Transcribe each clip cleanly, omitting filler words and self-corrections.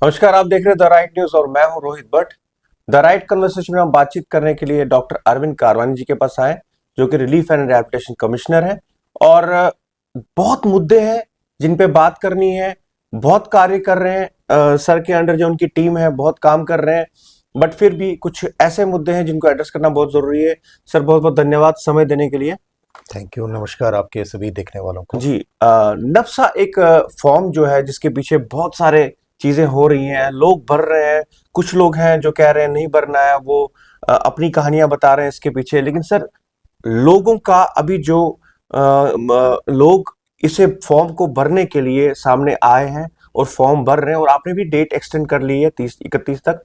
नमस्कार, आप देख रहे हैं द राइट न्यूज और मैं हूं Rohit Bhatt. The right conversation में हम बातचीत करने के लिए डॉक्टर अरविंद कारवानी जी के पास आए, जो कि रिलीफ एंड रिहैबिलिटेशन कमिश्नर हैं। और बहुत मुद्दे हैं जिन पे बात करनी है। बहुत कार्य कर रहे हैं, सर के अंडर जो उनकी टीम है बहुत काम कर रहे हैं, बट फिर भी कुछ ऐसे मुद्दे हैं जिनको एड्रेस करना बहुत जरूरी है। सर, बहुत बहुत धन्यवाद समय देने के लिए। Thank you. नमस्कार आपके सभी देखने वालों को। जी, नफ्सा एक फॉर्म जो है जिसके पीछे बहुत सारे चीजें हो रही हैं, लोग भर रहे हैं। कुछ लोग हैं जो कह रहे हैं नहीं भरना है, वो अपनी कहानियां बता रहे हैं इसके पीछे। लेकिन सर, लोगों का अभी जो लोग इसे फॉर्म को भरने के लिए सामने आए हैं और फॉर्म भर रहे हैं, और आपने भी डेट एक्सटेंड कर ली है 30-31 तक।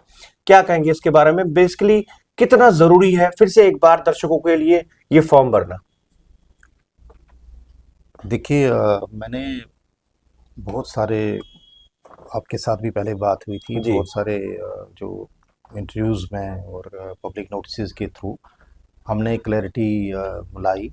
क्या कहेंगे इसके बारे में? बेसिकली कितना जरूरी है फिर से एक बार दर्शकों के लिए ये फॉर्म भरना? देखिए, मैंने बहुत सारे आपके साथ भी पहले बात हुई थी। जी। बहुत सारे जो इंटरव्यूज़ में और पब्लिक नोटिस के थ्रू हमने क्लैरिटी लाई,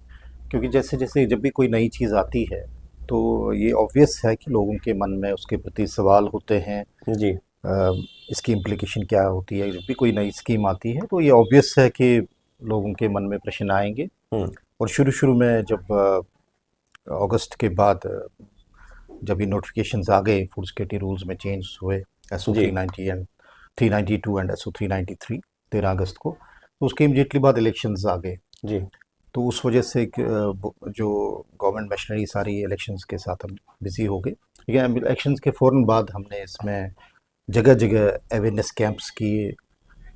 क्योंकि जैसे जैसे जब भी कोई नई चीज़ आती है तो ये ऑब्वियस है कि लोगों के मन में उसके प्रति सवाल होते हैं। जी। अ, इसकी इम्प्लीकेशन क्या होती है। जब भी कोई नई स्कीम आती है तो ये ऑब्वियस है कि लोगों के मन में प्रश्न आएंगे। हम्म। और शुरू शुरू में जब अगस्त के बाद जब ये नोटिफिकेशंस आ गए, फूड सिक्योरिटी रूल्स में चेंज हुए, SO जी। 390 एंड 392 एंड SO 393 13 अगस्त को, तो उसके इमीडिएटली बाद इलेक्शंस आ गए। जी। तो उस वजह से जो गवर्नमेंट मशीनरी सारी इलेक्शंस के साथ हम बिजी हो गए। लेकिन इलेक्शंस के फ़ौरन बाद हमने इसमें जगह जगह अवेयरनेस कैंप्स किए,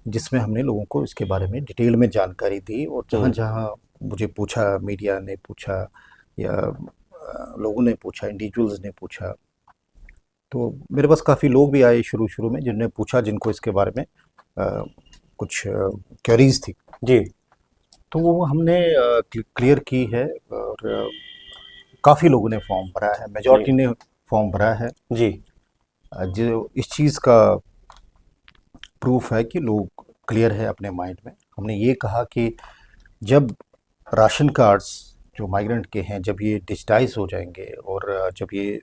जिसमें हमने लोगों को इसके बारे में डिटेल में जानकारी दी। और जहाँ जहाँ मुझे पूछा, मीडिया ने पूछा या लोगों ने पूछा, इंडिविजुअल्स ने पूछा, तो मेरे पास काफ़ी लोग भी आए शुरू शुरू में जिन्होंने पूछा, जिनको इसके बारे में कुछ क्वेरीज थी। जी। तो वो हमने क्लियर की है। और काफ़ी लोगों ने फॉर्म भरा है, जी। मेजॉरिटी ने फॉर्म भरा है। जी। जो इस चीज़ का प्रूफ है कि लोग क्लियर है अपने माइंड में। हमने ये कहा कि जब राशन कार्ड्स जो माइग्रेंट के हैं, जब ये डिजिटाइज हो जाएंगे और जब ये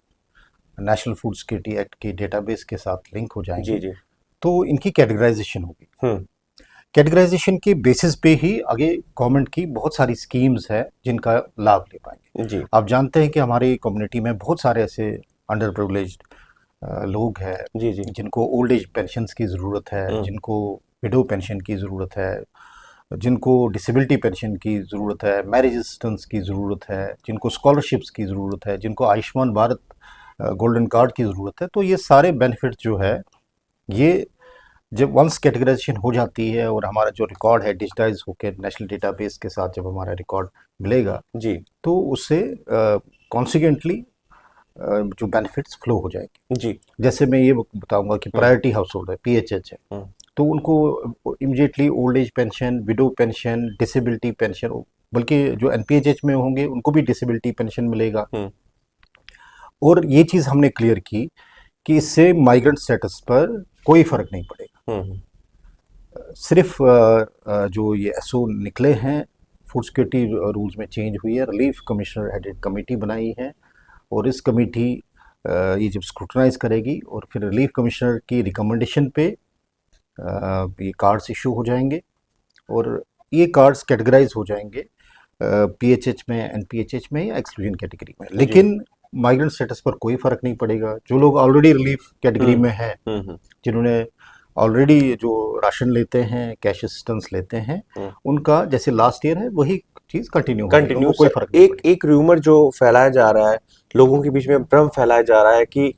नेशनल फूड सिक्योरिटी एक्ट के डेटाबेस के साथ लिंक हो जी। जाएंगे, जी। तो इनकी कैटेगराइजेशन होगी। हम्म। कैटेगराइजेशन के बेसिस पे ही आगे गवर्नमेंट की बहुत सारी स्कीम्स है जिनका लाभ ले पाएंगे। जी। आप जानते हैं कि हमारी कम्युनिटी में बहुत सारे ऐसे अंडर प्रिविलेज्ड लोग हैं जी। जी। जिनको ओल्ड एज पेंशन्स की ज़रूरत है, हम्म। जिनको विडो पेंशन की ज़रूरत है, जिनको डिसेबिलिटी पेंशन की ज़रूरत है, मैरिज असिस्टेंस की ज़रूरत है, जिनको स्कॉलरशिप्स की ज़रूरत है, जिनको आयुष्मान भारत गोल्डन कार्ड की ज़रूरत है। तो ये सारे बेनिफिट जो है, ये जब वंस कैटेगराइजेशन हो जाती है और हमारा जो रिकॉर्ड है डिजिटाइज होकर नेशनल डेटाबेस के साथ जब हमारा रिकॉर्ड मिलेगा, जी। तो उससे कॉन्सिक्वेंटली जो बेनिफिट्स फ्लो हो जाएंगे। जी। जैसे मैं ये बताऊंगा कि हम्म। प्रायोरिटी हाउस होल्ड है, PHH है, हम्म। तो उनको immediately old age pension, window pension, disability pension, बल्कि जो NPHH में होंगे उनको भी डिसेबिलिटी पेंशन मिलेगा। हम्म। और ये चीज़ हमने क्लियर की कि इससे माइग्रेंट स्टेटस पर कोई फ़र्क नहीं पड़ेगा। हम्म। सिर्फ जो ये SO निकले हैं, फूड सिक्योरिटी रूल्स में चेंज हुई है, रिलीफ कमिश्नर हेडेड कमेटी बनाई है। और इस कमेटी ये जब स्क्रूटनाइज करेगी और फिर रिलीफ कमिश्नर की रिकमेंडेशन पे ये कार्ड्स इशू हो जाएंगे और ये कार्ड्स कैटेगराइज हो जाएंगे PHH में, NPHH में या एक्सक्लूजन कैटेगरी में। जी। लेकिन माइग्रेंट स्टेटस पर कोई फ़र्क नहीं पड़ेगा। जो लोग ऑलरेडी रिलीफ कैटेगरी में हैं, हम्म। जिन्होंने ऑलरेडी जो राशन लेते हैं, कैश असिस्टेंस लेते हैं, उनका जैसे लास्ट ईयर है वही चीज़ कंटिन्यू होगी, कंटिन्यू। उनको कोई सर, फ़र्क नहीं एक पड़ेगा। एक र्यूमर जो फैलाया जा रहा है, लोगों के बीच में भ्रम फैलाया जा रहा है कि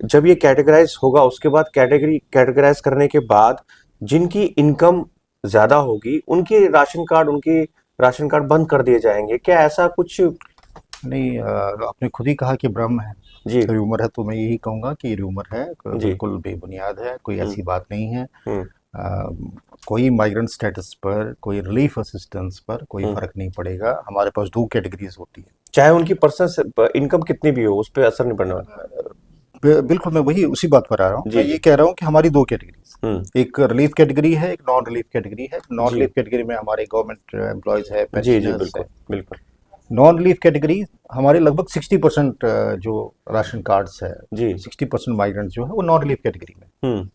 जब ये कैटेगराइज होगा उसके बाद कैटेगराइज करने के बाद जिनकी इनकम ज्यादा होगी उनके राशन कार्ड बंद कर दिए जाएंगे। क्या ऐसा कुछ? नहीं, आपने खुद ही कहा कि भ्रम है, जी। र्यूमर है, तो मैं यही कहूँगा कि र्यूमर है, जी। बिल्कुल बेबुनियाद है, कोई हम्म। ऐसी बात नहीं है। हम्म। कोई माइग्रेंट स्टेटस पर, कोई रिलीफ असिस्टेंस पर कोई हम्म। फ़र्क नहीं पड़ेगा। हमारे पास दो कैटेगरीज होती है। चाहे उनकी पर्सनल इनकम कितनी भी हो, उस पर असर नहीं पड़ने वाला। बिल्कुल, मैं वही उसी बात पर आ रहा हूँ। जी। मैं ये जी। कह रहा हूँ कि हमारी दो हम्म। कैटेगरीज, एक रिलीफ कैटेगरी है, एक नॉन रिलीफ कैटेगरी है। नॉन जी। रिलीफ कैटेगरी में हमारे गवर्नमेंट एम्प्लॉयज़ है, जी। जी, पेंशनर्स है। बिल्कुल बिल्कुल। नॉन रिलीफ कैटेगरी हमारे लगभग 60% जो राशन कार्ड्स है, जी 60% माइग्रेंट्स जो है वो नॉन रिलीफ कैटेगरी में। हम्म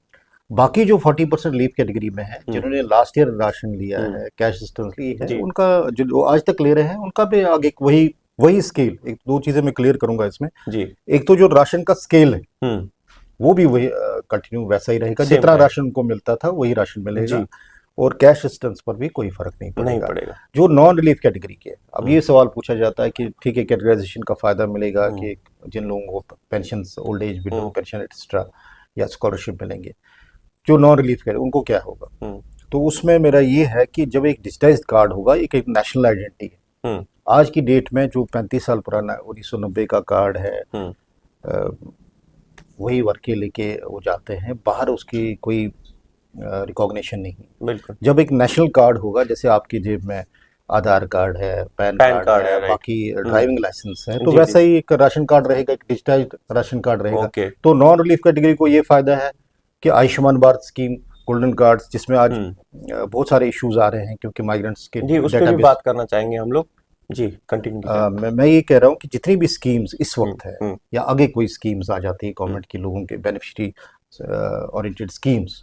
बाकी जो 40% लीव कैटेगरी में है, जिन्होंने लास्ट ईयर राशन लिया हम्म है, कैश असिस्टेंस ली है, जी उनका जो आज तक ले रहे हैं, उनका भी आगे वही वही स्केल। एक दो चीजें मैं क्लियर करूंगा इसमें। जी एक तो जो राशन का स्केल है हम्म वो भी वही कंटिन्यू वैसा ही रहेगा, सेम जितना रहेगा राशन उनको मिलता था वही राशन मिलेगा। जी और कैश असिस्टेंस पर भी कोई फर्क नहीं नहीं पड़ेगा। पड़ेगा जो नॉन रिलीफ कैटेगरी के, अब हम्म ये सवाल पूछा जाता है कि ठीक है, कैटेगराइजेशन का फायदा मिलेगा हम्म कि जिन लोगों को पेंशन, ओल्ड एज विडो हम्म पेंशन एक्स्ट्रा या स्कॉलरशिप मिलेंगे, जो नॉन रिलीफ कैटेगरी उनको क्या होगा। हम्म तो उसमें मेरा ये है कि जब एक डिजिटाइज्ड कार्ड होगा, एक नेशनल आइडेंटिटी है। हम्म आज की डेट में जो 35 साल पुराना 1990 का कार्ड है, हम्म अ, वही वर्के लेके वो जाते हैं बाहर, उसकी कोई रिकॉग्निशन नहीं। बिल्कुल जब एक नेशनल कार्ड होगा, जैसे आपकी जेब में आधार कार्ड है, पैन पैन कार्ड कार्ड है है, राइट बाकी हम्म ड्राइविंग लाइसेंस है, तो जी जी वैसा ही एक राशन कार्ड रहेगा, एक डिजिटाइज्ड राशन कार्ड रहेगा। ओके तो नॉन रिलीफ कैटेगरी को ये फायदा है कि Ayushman Bharat scheme, golden cards, जिसमें आज हम्म बहुत सारे इश्यूज आ रहे हैं क्योंकि माइग्रेंट्स के जी उस पे भी डेटाबेस। बात करना चाहेंगे हम लोग जी कंटिन्यू कीजिए मैं ये कह रहा हूँ कि जितनी भी स्कीम्स इस हम्म वक्त है हम्म या आगे कोई स्कीम्स आ जाती है हम्म गवर्नमेंट के लोगों के बेनिफिशरी ओरिएंटेड स्कीम्स,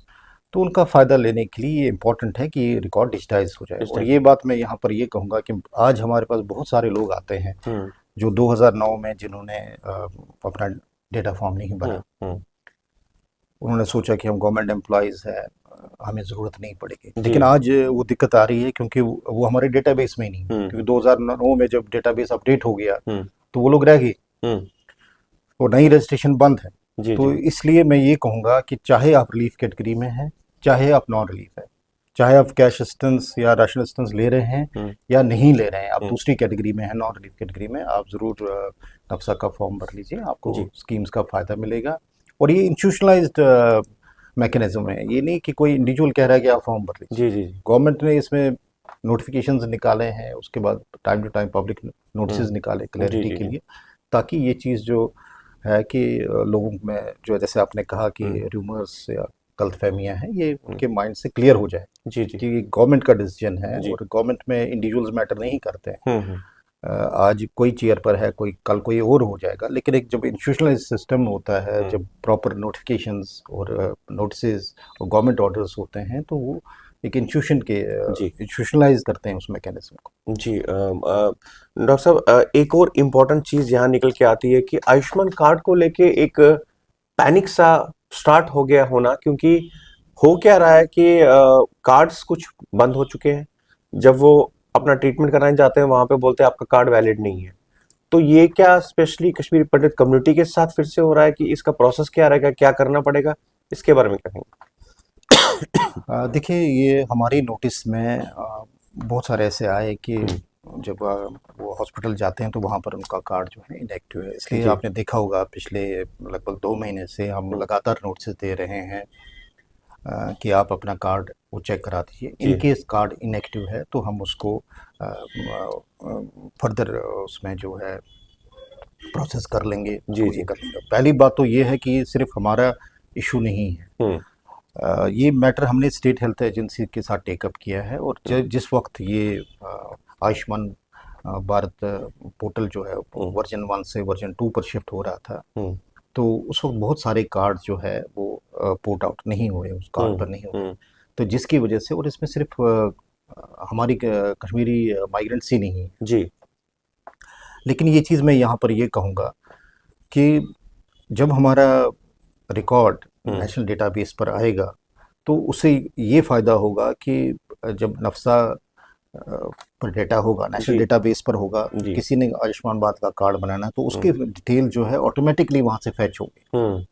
तो उनका फ़ायदा लेने के लिए ये इम्पोर्टेंट है कि ये रिकॉर्ड डिजिटाइज हो जाए। इस और टाइम ये बात मैं यहाँ पर ये कहूँगा कि आज हमारे पास बहुत सारे लोग आते हैं हम्म जो 2009 में जिन्होंने अपना डेटा फॉर्म नहीं भरा, हम्म उन्होंने सोचा कि हम गवर्नमेंट एम्प्लॉयज़ हैं, हमें ज़रूरत नहीं पड़ेगी। जी लेकिन आज वो दिक्कत आ रही है क्योंकि वो हमारे डेटाबेस में ही नहीं है, क्योंकि 2009 में जब डेटाबेस अपडेट हो गया हम्म तो वो लोग रह गए हम्म और नई रजिस्ट्रेशन बंद है। जी तो जी इसलिए मैं ये कहूँगा कि चाहे आप रिलीफ कैटेगरी में हैं, चाहे आप नॉन रिलीफ है, चाहे आप कैश असिस्टेंस या राशन असिस्टेंस ले रहे हैं हम्म या नहीं ले रहे हैं, आप हम्म दूसरी कैटेगरी में हैं, नॉन रिलीफ कैटेगरी में, आप ज़रूर नफ्सा का फॉर्म भर लीजिए, आपको जी स्कीम्स का फ़ायदा मिलेगा। और ये इंस्टीट्यूशनलाइज्ड मैकेनिज्म है, ये नहीं कि कोई इंडिविजुअल कह रहा है कि आप फॉर्म भर लीजिए। जी जी जी गवर्नमेंट ने इसमें नोटिफिकेशंस निकाले हैं, उसके बाद time to time public notice निकाले जी क्लैरिटी जी के जी लिए, ताकि ये चीज़ जो है कि लोगों में जो जैसे आपने कहा कि हम्म र्यूमर्स या गलतफहमियां हैं, ये हम्म उनके माइंड से क्लियर हो जाए जी जी कि गवर्नमेंट का डिसीजन है जी और गवर्नमेंट में इंडिविजुअल्स मैटर नहीं करते हैं। हम्म आज कोई चेयर पर है, कोई कल कोई और हो जाएगा, लेकिन एक जब इंस्टीट्यूशनलाइज सिस्टम होता है, हम्म जब प्रॉपर नोटिफिकेशंस और नोटिस और गवर्नमेंट ऑर्डर्स होते हैं, तो वो एक इंस्टीट्यूशन के जी इंस्टीट्यूशनलाइज करते हैं उस मैकेनिज्म को। जी डॉक्टर साहब एक और इम्पोर्टेंट चीज यहाँ निकल के आती है कि आयुष्मान कार्ड को लेके एक पैनिक सा स्टार्ट हो गया होना क्योंकि हो क्या रहा है कि कार्ड्स कुछ बंद हो चुके हैं जब वो अपना ट्रीटमेंट कराने जाते हैं वहां पे बोलते हैं आपका कार्ड वैलिड नहीं है तो ये क्या स्पेशली कश्मीरी पंडित कम्युनिटी के साथ फिर से हो रहा है कि इसका प्रोसेस क्या रहेगा क्या करना पड़ेगा इसके बारे में क्या कहेंगे देखिए, ये हमारी नोटिस में बहुत सारे ऐसे आए कि हम्म, जब वो हॉस्पिटल जाते हैं तो वहाँ पर उनका कार्ड जो है इनएक्टिव है। इसलिए जी आपने देखा होगा पिछले लगभग 2 महीने से हम हम्म, लगातार नोटिस दे रहे हैं कि आप अपना कार्ड वो चेक करा दीजिए। इन जी केस कार्ड इनएक्टिव है तो हम उसको फर्दर उसमें जो है प्रोसेस कर लेंगे, जी उसको ये जी कर लेंगे। पहली बात तो ये है कि सिर्फ हमारा इशू नहीं है, हम्म ये मैटर हमने स्टेट हेल्थ एजेंसी के साथ टेकअप किया है। और जिस वक्त ये आयुष्मान भारत पोर्टल जो है हम्म वर्जन 1 से वर्जन 2 पर शिफ्ट हो रहा था, हम्म तो उस वक्त बहुत सारे कार्ड जो है वो पोर्ट आउट नहीं हुए, उस कार्ड पर नहीं हुए। हम्म तो जिसकी वजह से, और इसमें सिर्फ हमारी कश्मीरी माइग्रेंट्स ही नहीं है, जी लेकिन ये चीज़ मैं यहाँ पर ये कहूँगा कि जब हमारा रिकॉर्ड हम्म नेशनल डेटाबेस पर आएगा तो उससे ये फ़ायदा होगा कि जब नफ्सा पर डेटा होगा, नेशनल जी डेटाबेस पर होगा, जी किसी ने आयुष्मान भारत का कार्ड बनाना है तो हम्म उसकी डिटेल जो है ऑटोमेटिकली वहाँ से फैच होगी। हम्म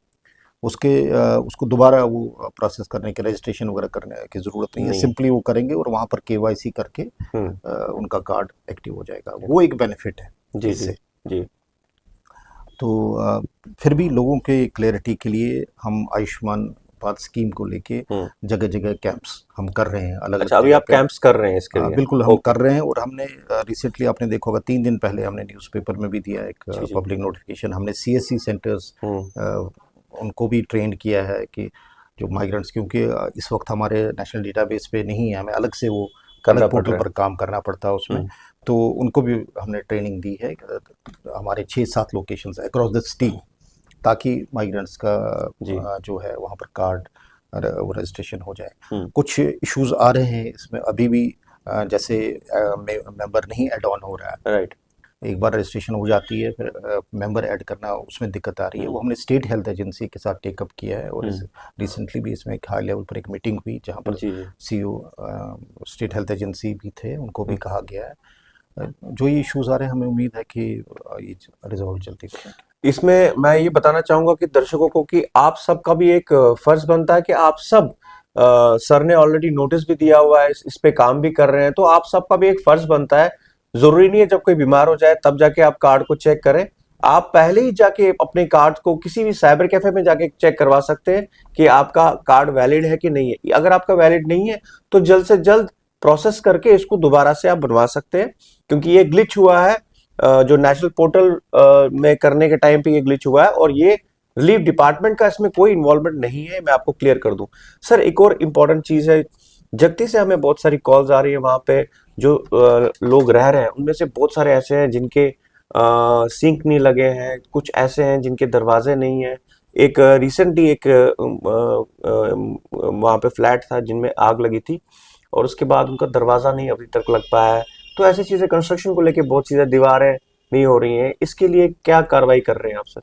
उसके उसको दोबारा वो प्रोसेस करने के, रजिस्ट्रेशन वगैरह करने की ज़रूरत नहीं है, नहीं सिंपली वो करेंगे और वहाँ पर केवाईसी करके हम्म उनका कार्ड एक्टिव हो जाएगा। वो एक बेनिफिट है जी जी इससे। जी तो फिर भी लोगों के क्लैरिटी के लिए हम आयुष्मान भारत स्कीम को लेके हम्म जगह जगह कैंप्स हम कर रहे हैं, अलग अलग अच्छा अभी जगह आप पे। कैंप्स कर रहे हैं इसके लिए बिल्कुल हम ओके कर रहे हैं। और हमने रिसेंटली, आपने देखा होगा, 3 दिन पहले हमने न्यूज़पेपर में भी दिया एक जी जी पब्लिक नोटिफिकेशन। हमने सीएससी सेंटर्स हम्म उनको भी ट्रेंड किया है कि जो माइग्रेंट्स, क्योंकि इस वक्त हमारे नेशनल डेटाबेस पे नहीं है, हमें अलग से वो करना अलग पड़ पोर्टल रहा है पर काम करना पड़ता है उसमें। तो उनको भी हमने ट्रेनिंग दी है हमारे 6-7 लोकेशंस अक्रॉस द सिटी, ताकि माइग्रेंट्स का जी। जो है वहाँ पर कार्ड वो रजिस्ट्रेशन हो जाए। हम्म। कुछ इश्यूज आ रहे हैं इसमें अभी भी, जैसे मेंबर नहीं ऐड ऑन हो रहा है। राइट। एक बार रजिस्ट्रेशन हो जाती है, फिर मेंबर ऐड करना उसमें दिक्कत आ रही है। वो हमने स्टेट हेल्थ एजेंसी के साथ टेकअप किया है, और रिसेंटली भी इसमें एक हाई लेवल पर एक मीटिंग हुई जहाँ पर जी जी। सीईओ स्टेट हेल्थ एजेंसी भी थे, उनको भी कहा गया है। जो ये इश्यूज आ रहे हैं हमें उम्मीद है कि ये रिजॉल्व जल्दी हो जाएंगे। इसमें मैं ये बताना चाहूंगा कि दर्शकों को कि आप सबका भी एक फर्ज बनता है कि आप सब सर ने ऑलरेडी नोटिस भी दिया हुआ है, इस पे काम भी कर रहे हैं, तो आप सबका भी एक फर्ज बनता है। जरूरी नहीं है जब कोई बीमार हो जाए तब जाके आप कार्ड को चेक करें, आप पहले ही जाके अपने कार्ड को किसी भी साइबर कैफे में जाके चेक करवा सकते हैं कि आपका कार्ड वैलिड है कि नहीं है। अगर आपका वैलिड नहीं है तो जल्द से जल्द प्रोसेस करके इसको दोबारा से आप बनवा सकते हैं, क्योंकि ये ग्लिच हुआ है जो नेशनल पोर्टल में करने के टाइम पे ये ग्लिच हुआ है, और ये रिलीफ डिपार्टमेंट का इसमें कोई इन्वॉल्वमेंट नहीं है, मैं आपको क्लियर कर दूं। सर एक और इम्पोर्टेंट चीज है, जगती से हमें बहुत सारी कॉल्स आ रही है, वहां पे जो लोग रह रहे हैं उनमें से बहुत सारे ऐसे हैं जिनके सिंक नहीं लगे हैं, कुछ ऐसे हैं जिनके दरवाजे नहीं है। एक रिसेंटली एक वहां पे फ्लैट था जिनमें आग लगी थी, और उसके बाद उनका दरवाजा नहीं अभी तक लग पाया है। तो ऐसी चीजें कंस्ट्रक्शन को लेके बहुत चीजें, दीवारें नहीं हो रही हैं, इसके लिए क्या कार्रवाई कर रहे हैं आप सर?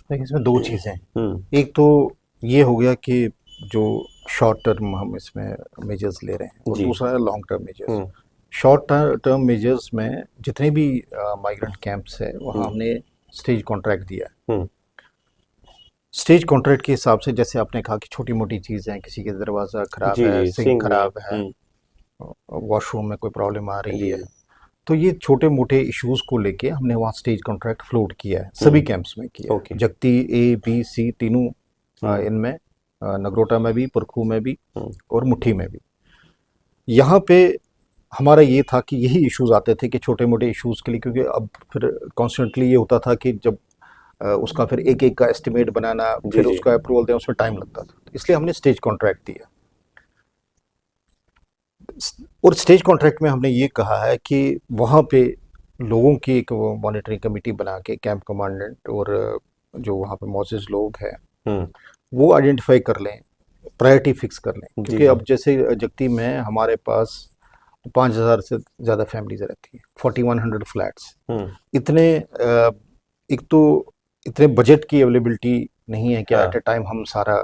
देखिए, इसमें दो चीज़ें हैं। हम्म। एक तो ये हो गया कि जो शॉर्ट टर्म हम इसमें मेजर्स ले रहे हैं, और जी। दूसरा है लॉन्ग टर्म मेजर्स। हम्म। शॉर्ट टर्म मेजर्स में जितने भी माइग्रेंट कैंप्स है वहाँ हमने स्टेज कॉन्ट्रैक्ट दिया है। हम्म। स्टेज कॉन्ट्रैक्ट के हिसाब से, जैसे आपने कहा कि छोटी मोटी चीज़ें हैं, किसी के दरवाज़ा खराब जी है, जी, सिंक सिंक नहीं है। खराब है, वॉशरूम में कोई प्रॉब्लम आ रही जी है, जी। तो ये छोटे मोटे इश्यूज को लेके हमने वहाँ स्टेज कॉन्ट्रैक्ट फ्लोट किया है, सभी कैंप्स में किया है। ओके। जगती ए बी सी तीनों इनमें, नगरोटा में भी, पुरखू में भी और मुट्ठी में भी। यहाँ पे हमारा ये था कि यही इश्यूज आते थे कि छोटे मोटे इश्यूज के लिए, क्योंकि अब फिर कॉन्स्टेंटली ये होता था कि जब उसका फिर एक एक का एस्टिमेट बनाना, फिर जी। उसका अप्रूवल देना, उसमें टाइम लगता था, तो इसलिए हमने स्टेज कॉन्ट्रैक्ट दिया। और स्टेज कॉन्ट्रैक्ट में हमने ये कहा है कि वहाँ पे लोगों की एक मॉनिटरिंग कमेटी बना के कैंप कमांडेंट और जो वहाँ पे मौजूद लोग हैं वो आइडेंटिफाई कर लें, प्रायोरिटी फिक्स कर लें। क्योंकि अब जैसे जगती में हमारे पास 5,000 से ज़्यादा फैमिलीज रहती हैं, 4100 फ्लैट्स। इतने एक तो इतने बजट की अवेलेबिलिटी नहीं है कि एट ए टाइम हम सारा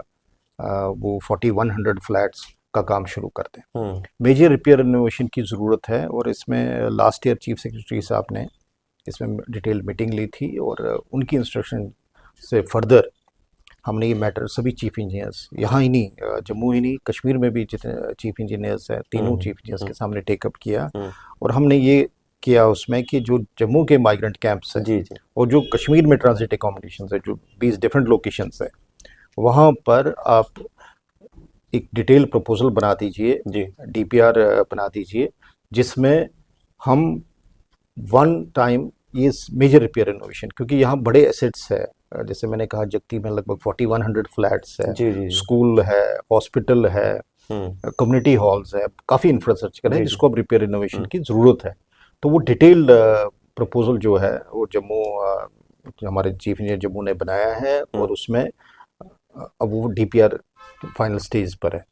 वो 4100 फ्लैट्स का काम शुरू करते हैं। मेजर रिपेयर रिनोवेशन की ज़रूरत है, और इसमें लास्ट ईयर चीफ सेक्रेटरी साहब ने इसमें डिटेल मीटिंग ली थी, और उनकी इंस्ट्रक्शन से फर्दर हमने ये मैटर सभी चीफ इंजीनियर्स, यहाँ ही नहीं, जम्मू ही नहीं, कश्मीर में भी जितने चीफ इंजीनियर्स हैं, तीनों चीफ इंजीनियर्स के सामने टेकअप किया। और हमने ये किया उसमें कि जो जम्मू के माइग्रेंट कैंप्स हैं और जो कश्मीर में ट्रांजिट एकोमोडेशन है, जो 20 डिफरेंट लोकेशंस है, वहाँ पर आप एक डिटेल प्रपोजल बना दीजिए, DPR बना दीजिए, जिसमें हम वन टाइम ये मेजर रिपेयर रिनोवेशन, क्योंकि यहाँ बड़े एसेट्स है, जैसे मैंने कहा जगती में लगभग 4100 फ्लैट्स है, स्कूल है, हॉस्पिटल है, कम्युनिटी हॉल्स है, काफ़ी इंफ्रास्ट्रक्चर है जिसको अब रिपेयर रिनोवेशन की ज़रूरत है। तो वो डिटेल प्रपोजल जो है वो जम्मू, हमारे चीफ इंजीनियर जम्मू ने बनाया है, और उसमें अब वो DPR फाइनल स्टेज पर है।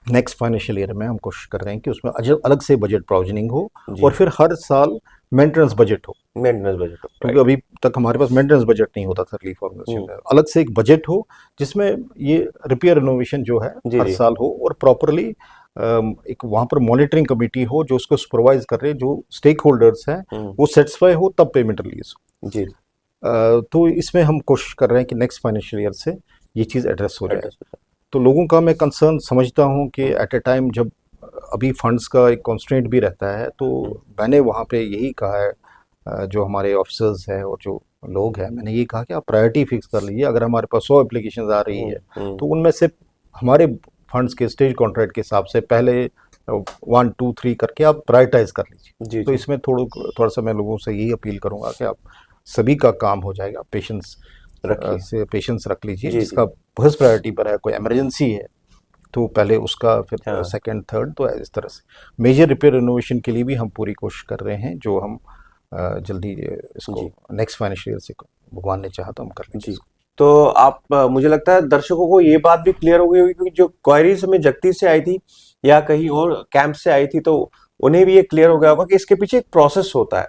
नेक्स्ट फाइनेंशियल ईयर में हम कोशिश कर रहे हैं कि उसमें अलग से बजट प्रोविजनिंग हो, और फिर हर साल मेंटेनेंस बजट हो। क्योंकि अभी तक हमारे पास मेंटेनेंस बजट नहीं होता था रिलीफ ऑर्गेनाइजेशन में। अलग से एक बजट हो जिसमें ये रिपेयर रिनोवेशन जो है हर साल हो, और प्रॉपरली एक वहाँ पर मॉनिटरिंग कमेटी हो जो उसको सुपरवाइज कर रहे, जो स्टेक होल्डर्स हैं वो सेटिस्फाई हो, तब पेमेंट रिलीज हो। तो इसमें हम कोशिश कर रहे हैं कि नेक्स्ट फाइनेंशियल ईयर से ये चीज़ एड्रेस हो जाए। तो लोगों का मैं कंसर्न समझता हूँ कि एट ए टाइम जब अभी फंड्स का एक कॉन्स्ट्रेंट भी रहता है, तो मैंने वहाँ पे यही कहा है, जो हमारे ऑफिसर्स हैं और जो लोग हैं, मैंने ये कहा कि आप प्रायोरिटी फिक्स कर लीजिए। अगर हमारे पास 100 एप्लीकेशंस आ रही है तो उनमें से हमारे फंड्स के स्टेज कॉन्ट्रैक्ट के हिसाब से पहले 1 2 3 करके आप प्रायोरिटाइज कर लीजिए। तो इसमें थोड़ा सा मैं लोगों से यही अपील करूँगा कि आप सभी का काम हो जाएगा, पेशेंस रख लीजिए। जिसका फर्स्ट प्रायोरिटी पर है, कोई इमरजेंसी है, तो पहले उसका फिर हाँ सेकंड थर्ड, तो इस तरह से मेजर रिपेयर रिनोवेशन के लिए भी हम पूरी कोशिश कर रहे हैं, जो हम जल्दी इसको जी नेक्स्ट फाइनेंशियल ईयर से भगवान ने चाहा तो हम कर लेंगे जी। इसको। तो आप मुझे लगता है दर्शकों को ये बात भी क्लियर हो गई होगी, क्योंकि जो क्वेरीज हमें जगती से आई थी या कहीं और कैंप से आई थी, तो उन्हें भी ये क्लियर हो गया होगा कि इसके पीछे एक प्रोसेस होता है।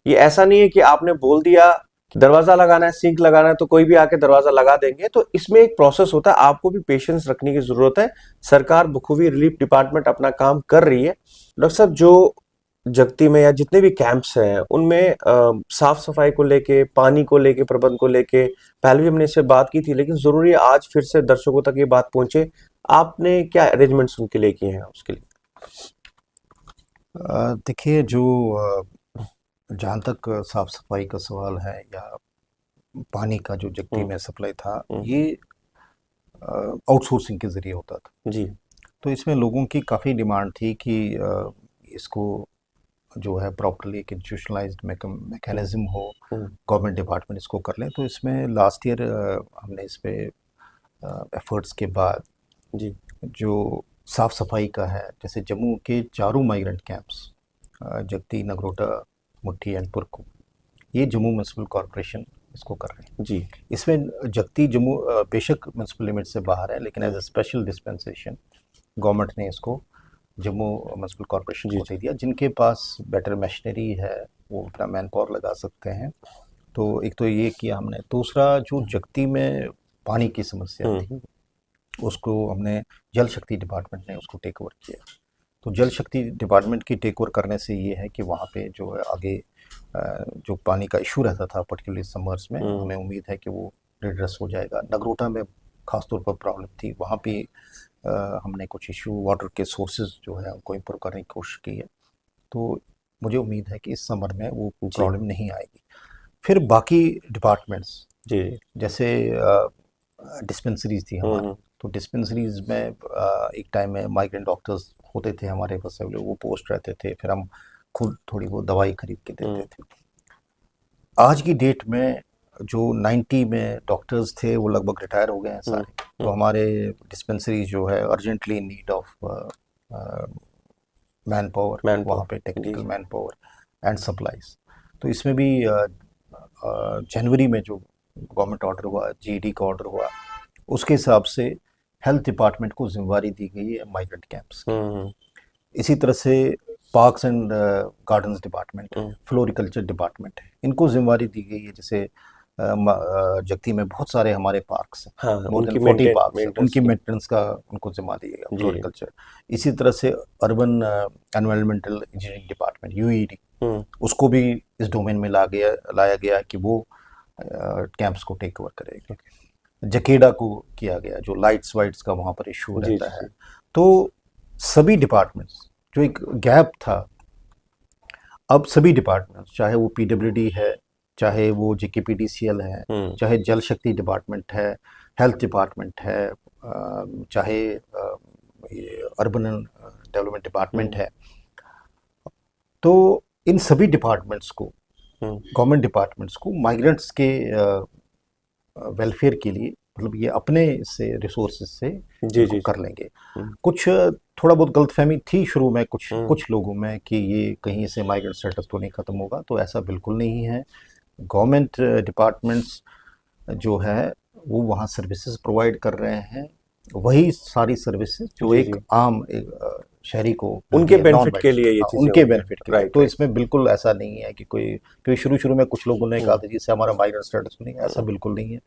ये ऐसा नहीं है कि आपने बोल दिया कि दरवाजा लगाना है, सिंक लगाना है, तो कोई भी आके दरवाजा लगा देंगे। तो इसमें एक प्रोसेस होता है, आपको भी पेशेंस रखने की जरूरत है। सरकार बखूबी रिलीफ डिपार्टमेंट अपना काम कर रही है। डॉक्टर साहब, जो जगती में या जितने भी कैंप्स हैं उनमें साफ सफाई को लेके, पानी को लेके, प्रबंध को लेके पहले भी हमने इससे बात की थी, लेकिन जरूरी है आज फिर से दर्शकों तक ये बात पहुंचे। आपने क्या अरेंजमेंट्स उनके लिए किए हैं उसके लिए? देखिए, जो जहाँ तक साफ सफाई का सवाल है या पानी का जो जगती हम्म में सप्लाई था, हम्म, ये आउटसोर्सिंग के ज़रिए होता था। जी तो इसमें लोगों की काफ़ी डिमांड थी कि इसको जो है प्रॉपरली एक इंस्टीट्यूशनलाइज्ड हम्म मैकेनिज्म हो, हम्म, गवर्नमेंट डिपार्टमेंट इसको कर लें। तो इसमें लास्ट ईयर हमने इस पे एफर्ट्स के बाद जी जो साफ़ सफाई का है, जैसे जम्मू के चारों माइग्रेंट कैंप्स, जगती, नगरोटा, मुट्ठी एंड पुरको, ये जम्मू म्यूनसिपल कॉरपोरेशन इसको कर रहे हैं। जी इसमें जगती जम्मू बेशक म्यूनसिपल लिमिट से बाहर है, लेकिन as hmm, a special dispensation government ने इसको जम्मू म्यूनसिपल कॉरपोरेशन जी को जी दे दिया। जिनके पास बेटर मशीनरी है, वो अपना मैन पावर लगा सकते हैं। तो एक तो ये किया हमने। दूसरा, जो जगती में पानी की समस्या थी, हम्म उसको हमने जल शक्ति डिपार्टमेंट ने उसको टेक ओवर किया। तो जल शक्ति डिपार्टमेंट की टेक ओवर करने से ये है कि वहाँ पे जो है आगे जो पानी का इशू रहता था पर्टिकुलरली समर्स में, हम्म हमें उम्मीद है कि वो रिड्रेस हो जाएगा। नगरोटा में खासतौर पर प्रॉब्लम थी, वहाँ पे हमने कुछ इशू, वाटर के सोर्सेज जो है उनको इम्प्रूव करने की कोशिश की है। तो मुझे उम्मीद है कि इस समर में वो जी प्रॉब्लम नहीं आएगी। फिर बाकी डिपार्टमेंट्स, जी जैसे डिस्पेंसरीज थी हमारी, हम्म तो डिस्पेंसरीज में एक टाइम में माइग्रेंट डॉक्टर्स होते थे हमारे पास अवेलेबल, वो पोस्ट रहते थे, फिर हम खुद थोड़ी बहुत दवाई खरीद के देते हम्म थे। आज की डेट में जो 90 में डॉक्टर्स थे वो लगभग रिटायर हो गए हैं हम्म सारे। तो हमारे डिस्पेंसरी जो है urgently in need of man power, man वहाँ पे पावर जी टेक्निकल जी मैन पावर एंड सप्लाईज। तो इसमें भी जनवरी में जो गवर्नमेंट ऑर्डर हुआ, जीडी का ऑर्डर हुआ, उसके हिसाब से हेल्थ डिपार्टमेंट को जिम्मेवारी दी गई है माइग्रेंट कैंप्स की। हम्म इसी तरह से पार्क्स एंड गार्डन्स डिपार्टमेंट है, हम्म, फ्लोरिकल्चर डिपार्टमेंट है, इनको जिम्मेवारी दी गई है। जैसे जगती में बहुत सारे हमारे पार्क्स हैं, हाँ मोर देन उनकी 40 पार्क्स हैं, मेंटेनेंस उनकी की मेंटेनेंस का उनको जिम्मा दिया गया, जी फ्लोरिकल्चर। इसी तरह से अर्बन एनवायरमेंटल इंजीनियरिंग डिपार्टमेंट, यूईडी, हम्म उसको भी इस डोमेन में लाया गया कि वो कैंप्स को टेक ओवर करेगा। जकेडा को किया गया, जो लाइट्स वाइट्स का वहाँ पर इशू जी रहता जी है। जी तो सभी डिपार्टमेंट्स, जो एक गैप था, अब सभी डिपार्टमेंट्स, चाहे वो पीडब्ल्यूडी है, चाहे वो जेकेपीडीसीएल है, हम्म चाहे जल शक्ति डिपार्टमेंट है, हेल्थ डिपार्टमेंट है, चाहे ये अर्बन डेवलपमेंट डिपार्टमेंट हम्म है, तो इन सभी डिपार्टमेंट्स को, हम्म गवर्नमेंट डिपार्टमेंट्स को माइग्रेंट्स के वेलफेयर के लिए, मतलब ये अपने से रिसोर्सेज से जी इनको जी जी कर लेंगे। हम्म कुछ थोड़ा बहुत गलतफहमी थी शुरू में कुछ हम्म कुछ लोगों में कि ये कहीं से माइग्रेंट स्टेटस तो नहीं ख़त्म होगा, तो ऐसा बिल्कुल नहीं है। गवर्नमेंट डिपार्टमेंट्स जो है वो वहाँ सर्विसेज प्रोवाइड कर रहे हैं, वही सारी सर्विसेज जो जी एक जी आम एक शहरी को मिलती उनके है, नॉन बेनिफिट के लिए मैजिस्ट्रेट, ये हाँ, चीजें उनके हो रही हैं। बेनिफिट के लिए। राइट तो राइट इसमें बिल्कुल ऐसा नहीं है कि कोई, क्योंकि शुरू शुरू में कुछ लोगों ने कहा हम्म था जिससे हमारा माइग्रेंट स्टेटस नहीं है, ऐसा हम्म, बिल्कुल नहीं है।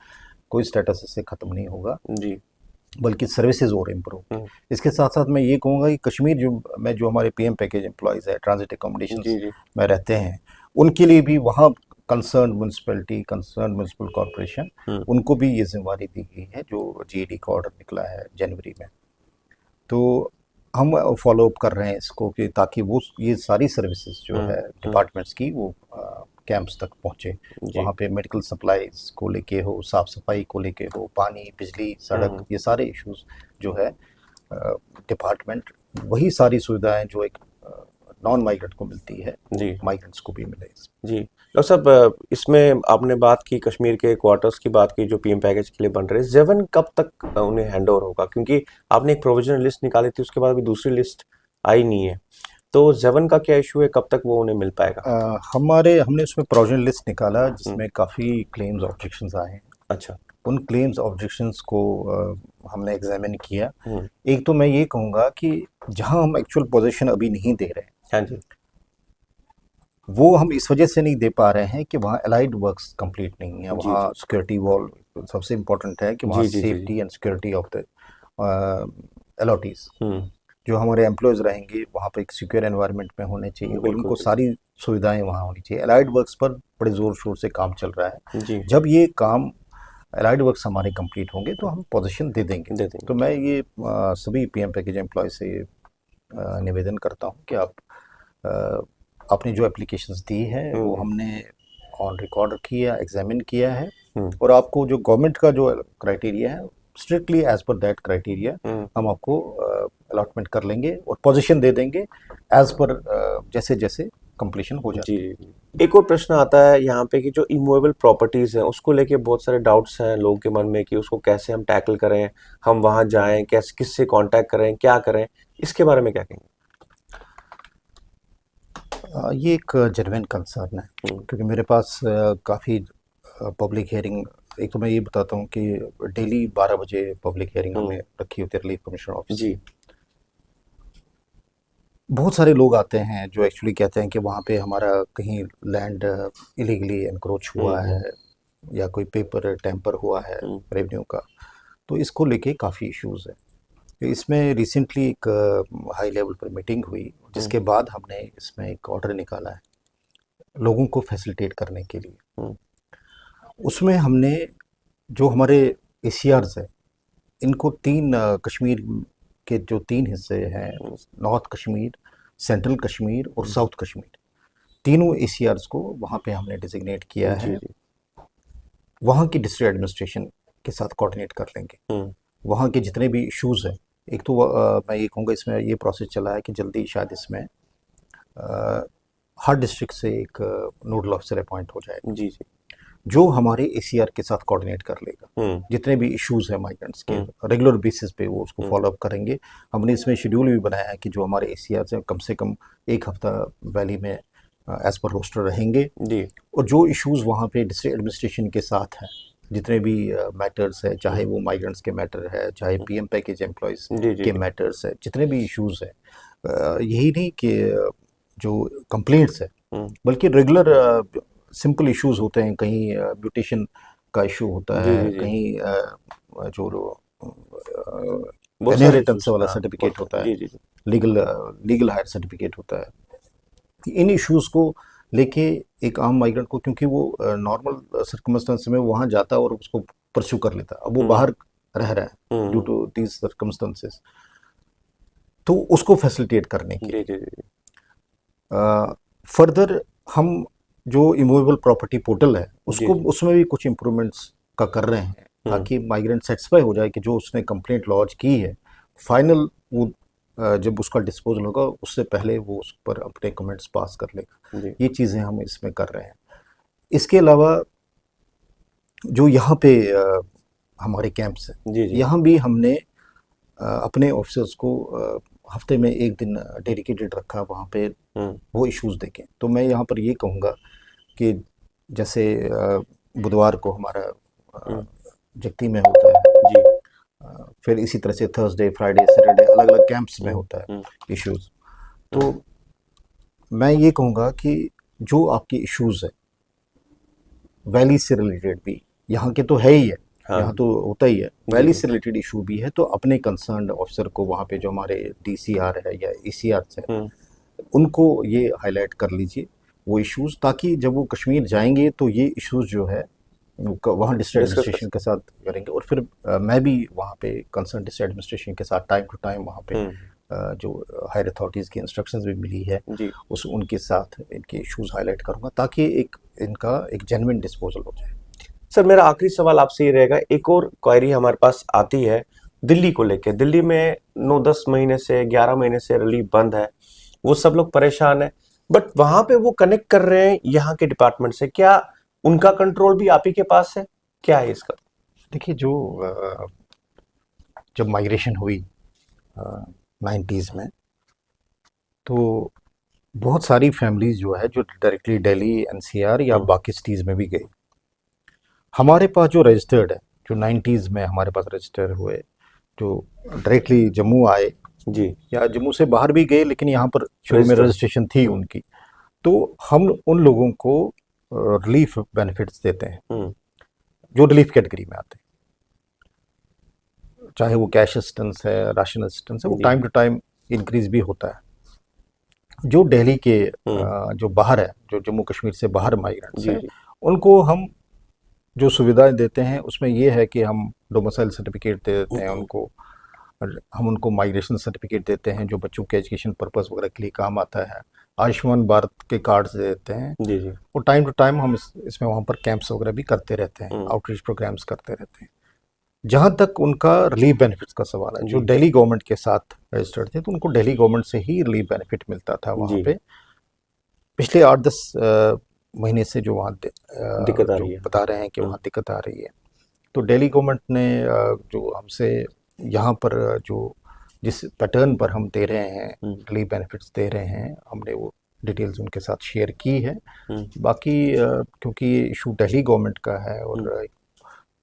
कोई स्टेटस इससे ख़त्म नहीं होगा, जी बल्कि सर्विसेज और इम्प्रूव। हम्म इसके साथ साथ मैं ये कहूँगा कि कश्मीर जो हमारे पीएम पैकेज एम्प्लॉयज़ है, ट्रांजिट अकोमोडेशंस जी जी में रहते हैं, उनके लिए भी वहाँ concern municipality, concern municipal corporation, hmm उनको भी ये जिम्मेवारी दी गई है जो जीडी का ऑर्डर निकला है जनवरी में। तो हम फॉलो अप कर रहे हैं इसको कि ताकि वो ये सारी सर्विसेज जो हम्म है डिपार्टमेंट्स की वो कैंप्स तक पहुँचे। जी वहाँ पे मेडिकल सप्लाईज को लेके हो, साफ़ सफाई को लेके हो, पानी, बिजली, सड़क, ये सारे इश्यूज जो है डिपार्टमेंट वही सारी सुविधाएं जो एक नॉन माइग्रेंट को मिलती है, वो जी माइग्रेंट्स को भी मिले। जी डॉक्टर साहब, इसमें आपने बात की कश्मीर के क्वार्टर्स की बात की जो पीएम पैकेज के लिए बन रहे हैं, जेवन कब तक उन्हें हैंड ओवर होगा? क्योंकि आपने एक प्रोविजनल लिस्ट निकाली थी, उसके बाद अभी दूसरी लिस्ट आई नहीं है, तो जेवन का क्या इशू है, कब तक वो उन्हें मिल पाएगा? हमने उसमें प्रोविजनल लिस्ट निकाला जिसमें काफ़ी क्लेम्स ऑब्जेक्शंस आए हैं। अच्छा। उन क्लेम्स ऑब्जेक्शंस को हमने एग्जामिन किया। हम्म। एक तो मैं ये कहूँगा कि जहाँ हम एक्चुअल पोजीशन अभी नहीं दे रहे हैं, हाँ जी। वो हम इस वजह से नहीं दे पा रहे हैं कि वहाँ अलाइड वर्क्स कंप्लीट नहीं है, जी वहाँ जी सिक्योरिटी वॉल सबसे इम्पोर्टेंट है कि वहाँ जी जी जी जी। Safety and security of the allottees hmm. जो हमारे एम्प्लॉयज़ रहेंगे वहाँ पे एक सिक्योर एनवायरनमेंट में होने चाहिए और बिल्कुल उनको बिल्कुल। सारी सुविधाएं वहाँ होनी चाहिए। अलाइड वर्क्स पर बड़े ज़ोर शोर से काम चल रहा है। जी। जब ये काम अलाइड वर्क्स हमारे कंप्लीट होंगे तो हम पोजीशन दे देंगे। दे देंगे। तो मैं ये सभी पीएम पैकेज एम्प्लॉय से निवेदन करता हूँ कि आप अ, आपने जो एप्लीकेशंस दी हैं वो हमने ऑन रिकॉर्ड रखी है, एग्जामिन किया है हम्म। और आपको जो गवर्नमेंट का जो क्राइटेरिया है strictly as per that criteria hmm. हम आपको अलॉटमेंट कर लेंगे और पोजीशन दे देंगे एज पर जैसे जैसे कंप्लीशन हो जी जाती है। जी जी। एक और प्रश्न आता है यहाँ पे कि जो इमूवेबल प्रॉपर्टीज है उसको लेके बहुत सारे डाउट्स हैं लोगों के मन में कि उसको कैसे हम टैकल करें, हम वहां जाएं, कैसे, किससे कांटेक्ट करें, क्या करें, इसके बारे में क्या कहेंगे? ये एक जेन्युइन कंसर्न है हम्म। क्योंकि मेरे पास काफ़ी पब्लिक हियरिंग, एक तो मैं ये बताता हूँ कि डेली 12 बजे पब्लिक हियरिंग हमें रखी होती है रिलीफ कमिश्नर ऑफिस जी। में। बहुत सारे लोग आते हैं जो एक्चुअली कहते हैं कि वहाँ पे हमारा कहीं लैंड इलीगली एनक्रोच हुआ हम्म। है या कोई पेपर टैम्पर हुआ है हम्म। रेवेन्यू का। तो इसको लेके काफ़ी इश्यूज है। तो इसमें रिसेंटली एक हाई लेवल पर मीटिंग हुई हम्म। जिसके बाद हमने इसमें एक ऑर्डर निकाला है लोगों को फैसिलिटेट करने के लिए। हम्म। उसमें हमने जो हमारे एसीआर्स है इनको तीन कश्मीर के जो तीन हिस्से हैं नॉर्थ कश्मीर, सेंट्रल कश्मीर और हम्म। साउथ कश्मीर, तीनों एसीआर्स को वहाँ पे हमने डिजिग्नेट किया जी है। जी। वहाँ की डिस्ट्रिक्ट एडमिनिस्ट्रेशन के साथ कोऑर्डिनेट कर लेंगे। हम्म। वहाँ के जितने भी इश्यूज़ हैं, एक तो मैं ये कहूँगा इसमें ये प्रोसेस चला है कि जल्दी शायद इसमें हर डिस्ट्रिक्ट से एक नोडल ऑफिसर अपॉइंट हो जाएगा जी जी। जो हमारे एसीआर के साथ कोऑर्डिनेट कर लेगा। हम्म। जितने भी इश्यूज हैं माइग्रेंट्स के हम्म। रेगुलर बेसिस पे वो उसको हम्म। फॉलो अप करेंगे। हमने इसमें शेड्यूल भी बनाया है कि जो हमारे एसीआर हैं कम से कम एक हफ्ता वैली में एज पर रोस्टर रहेंगे जी। और जो इश्यूज वहाँ पे डिस्ट्रिक्ट एडमिनिस्ट्रेशन के साथ हैं जितने भी मैटर्स है, चाहे वो माइग्रेंट्स के मैटर है, चाहे पीएम पैकेज एम्प्लॉयज़ जी जी के जी। मैटर्स है, जितने भी इश्यूज हैं, यही नहीं कि जो कंप्लेंट्स है हम्म। बल्कि रेगुलर सिंपल इश्यूज होते हैं। कहीं म्यूटेशन का इशू होता जी है, जी जी। कहीं जो बहुत सारे इनहेरिटेंस इश्यूज, वाला हाँ, सर्टिफिकेट बहुत होता सारे। है, जी जी जी। लीगल लीगल हायर सर्टिफिकेट होता है। इन इश्यूज को लेके एक आम माइग्रेंट को, क्योंकि वो नॉर्मल सर्कमस्टेंस में वहाँ जाता है और उसको परस्यू कर लेता है, अब वो बाहर रह रहा है due hmm. To these circumstances, तो उसको फैसिलिटेट करने के जी लिए जी जी। फर्दर हम जो इमूवेबल प्रॉपर्टी पोर्टल है जी उसको जी। उसमें भी कुछ इम्प्रूवमेंट्स का कर रहे हैं ताकि माइग्रेंट सेटिस्फाई हो जाए कि जो उसने कंप्लेंट लॉन्च की है फाइनल वो जब उसका डिस्पोजल होगा उससे पहले वो उस पर अपने कमेंट्स पास कर लेगा। जी ये चीज़ें हम इसमें कर रहे हैं। इसके अलावा जो यहाँ पे हमारे कैंप्स हैं जी जी। यहाँ भी हमने अपने ऑफिसर्स को हफ्ते में एक दिन डेडिकेटेड रखा वहाँ पे हम्म। वो इश्यूज देखें। तो मैं यहाँ पर ये कहूँगा कि जैसे बुधवार को हमारा हम्म। जगती में होता है, जी। फिर इसी तरह से थर्सडे, फ्राइडे, सैटरडे अलग अलग कैंप्स में होता है हम्म। इश्यूज। तो मैं ये कहूँगा कि जो आपके इश्यूज है वैली से रिलेटेड भी यहाँ के तो है ही है, हाँ। यहाँ तो होता ही है, जी वैली जी। से रिलेटेड इशू भी है तो अपने कंसर्न ऑफिसर को वहाँ पे जो हमारे डीसीआर है या ईसीआर है उनको ये हाईलाइट कर लीजिए वो इश्यूज, ताकि जब वो कश्मीर जाएंगे तो ये इश्यूज जो है वहाँ डिस्ट्रिक्ट डिस्कस कर एडमिनिस्ट्रेशन के साथ करेंगे और फिर मैं भी वहाँ पे कंसर्न डिस्ट्रिक्ट एडमिनिस्ट्रेशन के साथ टाइम टू टाइम वहाँ पे जो हायर अथॉरिटीज़ की इंस्ट्रक्शंस भी मिली है जी। उस उनके साथ इनके इश्यूज हाईलाइट करूँगा ताकि एक इनका एक जेन्युइन डिस्पोजल हो जाए। सर, मेरा आखिरी सवाल आपसे ये रहेगा, एक और क्वेरी हमारे पास आती है दिल्ली को लेके। दिल्ली में 9-10 महीने से 11 महीने से रिलीफ बंद है, वो सब लोग परेशान है। बट वहां पे वो कनेक्ट कर रहे हैं यहाँ के डिपार्टमेंट से, क्या उनका कंट्रोल भी आप ही के पास है, क्या है इसका? देखिए, जो जब माइग्रेशन हुई 90s में, तो बहुत सारी फैमिलीज जो है जो डायरेक्टली दिल्ली एनसीआर या बाकी सिटीज़ में भी गई। हमारे पास जो रजिस्टर्ड है, जो 90s में हमारे पास रजिस्टर हुए, जो डायरेक्टली जम्मू आए जी। या जम्मू से बाहर भी गए लेकिन यहाँ पर शुरू में रजिस्ट्रेशन थी उनकी, तो हम उन लोगों को रिलीफ बेनिफिट्स देते हैं जो रिलीफ कैटेगरी में आते हैं, चाहे वो कैश असिस्टेंस है, राशन असिस्टेंस है, वो टाइम टू टाइम इंक्रीज भी होता है। जो दिल्ली के जो बाहर है, जो जम्मू कश्मीर से बाहर माइग्रेंट्स हैं, उनको हम जो सुविधाएं देते हैं उसमें ये है कि हम डोमिसाइल सर्टिफिकेट दे देते हैं उनको, हम उनको माइग्रेशन सर्टिफिकेट देते हैं जो बच्चों के एजुकेशन पर्पस वगैरह के लिए काम आता है, आयुष्मान भारत के कार्ड्स दे देते हैं जी जी। और टाइम टू टाइम हम इसमें वहाँ पर कैंप्स वगैरह भी करते रहते हैं, आउटरीच प्रोग्राम्स करते रहते हैं। जहाँ तक उनका रिलीफ बेनिफिट्स का सवाल है, जो दिल्ली गवर्नमेंट के साथ रजिस्टर्ड थे तो उनको दिल्ली गवर्नमेंट से ही रिलीफ बेनिफिट मिलता था वहाँ पे। पिछले 8-10 महीने से जो वहाँ दिक्कत आ रही है, बता रहे हैं कि वहाँ दिक्कत आ रही है, तो दिल्ली गवर्नमेंट ने जो हमसे यहाँ पर जो जिस पैटर्न पर हम दे रहे हैं रिलीफ बेनिफिट्स दे रहे हैं, हमने वो डिटेल्स उनके साथ शेयर की है। बाकी क्योंकि ये इशू दिल्ली गवर्नमेंट का है और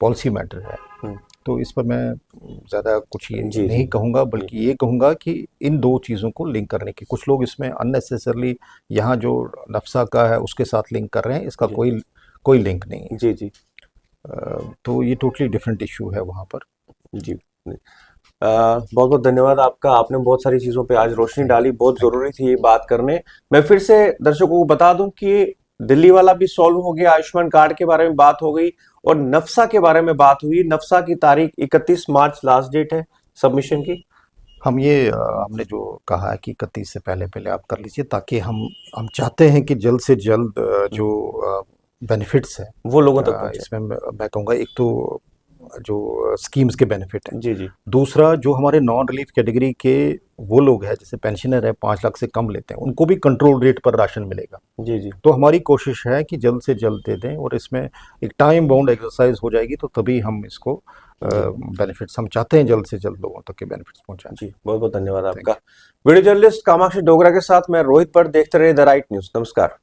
पॉलिसी मैटर है, तो इस पर मैं ज़्यादा कुछ ये नहीं कहूँगा, बल्कि ये कहूँगा कि इन दो चीज़ों को लिंक करने की, कुछ लोग इसमें अननेसेसरली यहाँ जो नफ्सा का है उसके साथ लिंक कर रहे हैं, इसका कोई लिंक नहीं है। जी जी। तो ये टोटली डिफरेंट इशू है वहाँ पर। जी, बहुत बहुत धन्यवाद आपका, आपने बहुत सारी चीज़ों पे आज रोशनी डाली, बहुत ज़रूरी थी ये बात करने। मैं फिर से दर्शकों को बता दूं कि दिल्ली वाला भी सॉल्व हो गया, आयुष्मान कार्ड के बारे में बात हो गई और नफ्सा के बारे में बात हुई। नफ्सा की तारीख 31 मार्च लास्ट डेट है सबमिशन की। हमने जो कहा है कि 31 से पहले आप कर लीजिए, ताकि हम चाहते हैं कि जल्द से जल्द जो बेनिफिट्स हैं वो लोगों तक पहुंचे। इसमें मैं कहूँगा एक तो जो स्कीम्स के बेनिफिट हैं, जी जी। दूसरा जो हमारे नॉन रिलीफ कैटेगरी के वो लोग हैं, जैसे पेंशनर है 5 लाख से कम लेते हैं, उनको भी कंट्रोल रेट पर राशन मिलेगा। जी जी। तो हमारी कोशिश है कि जल्द से जल्द दे दें और इसमें एक टाइम बाउंड एक्सरसाइज हो जाएगी, तो तभी हम इसको बेनिफिट्स हम चाहते हैं जल्द से जल्द लोगों तक के बेनिफिट्स पहुंचाएं। जी, बहुत बहुत धन्यवाद आपका। वीडियो जर्नलिस्ट कामाक्षी डोगरा के साथ मैं रोहित भट्ट, देखते रहिए द राइट न्यूज़। नमस्कार।